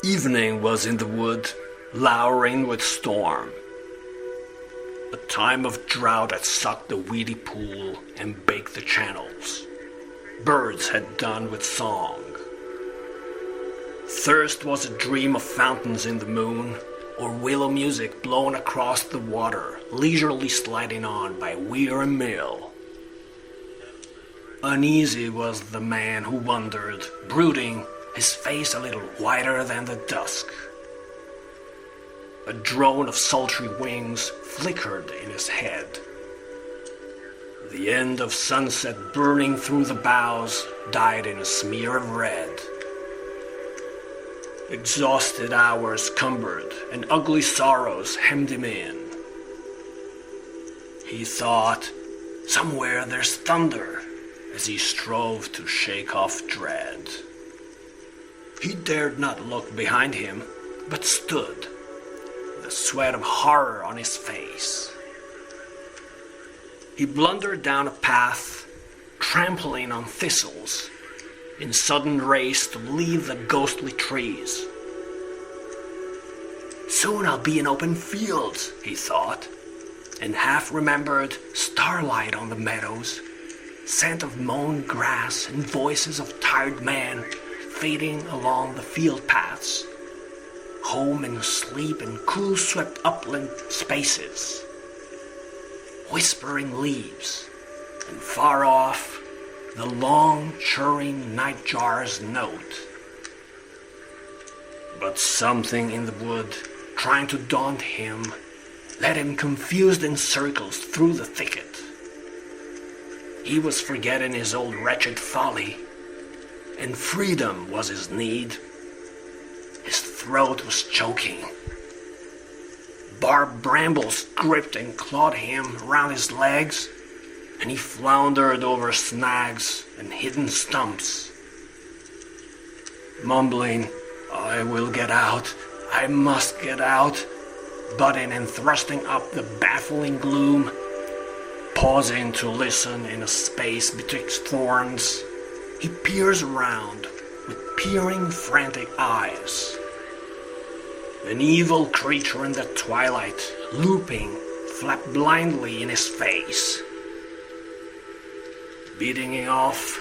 Evening was in the wood, lowering with storm. A time of drought had sucked the weedy pool and baked the channels. Birds had done with song. Thirst was a dream of fountains in the moon, or willow music blown across the water, leisurely sliding on by weir and mill. Uneasy was the man who wandered, brooding, his face a little whiter than the dusk. A drone of sultry wings flickered in his head. The end of sunset burning through the boughs died in a smear of red. Exhausted hours cumbered, and ugly sorrows hemmed him in. He thought, somewhere there's thunder, as he strove to shake off dread. He dared not look behind him, but stood, the sweat of horror on his face. He blundered down a path, trampling on thistles, in sudden race to leave the ghostly trees. Soon I'll be in open fields, he thought, and half remembered starlight on the meadows, scent of mown grass and voices of tired men fading along the field paths, home and sleep in cool swept upland spaces, whispering leaves, and far off the long churring nightjar's note. But something in the wood, trying to daunt him, led him confused in circles through the thicket. He was forgetting his old wretched folly, and freedom was his need. His throat was choking. Barbed brambles gripped and clawed him round his legs, and he floundered over snags and hidden stumps. Mumbling, I will get out, I must get out, butting and thrusting up the baffling gloom, pausing to listen in a space betwixt thorns, he peers around with peering, frantic eyes. An evil creature in the twilight, looping, flapped blindly in his face. Beating it off,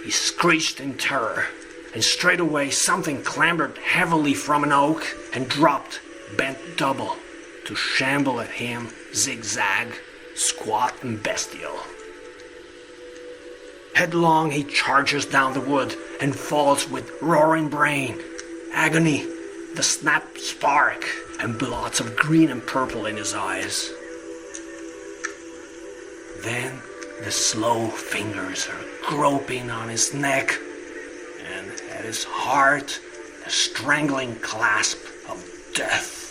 he screeched in terror, and straightway something clambered heavily from an oak and dropped, bent double, to shamble at him, zigzag, squat and bestial. Headlong he charges down the wood and falls with roaring brain, agony, the snapped spark, and blots of green and purple in his eyes. Then the slow fingers are groping on his neck, and at his heart the strangling clasp of death.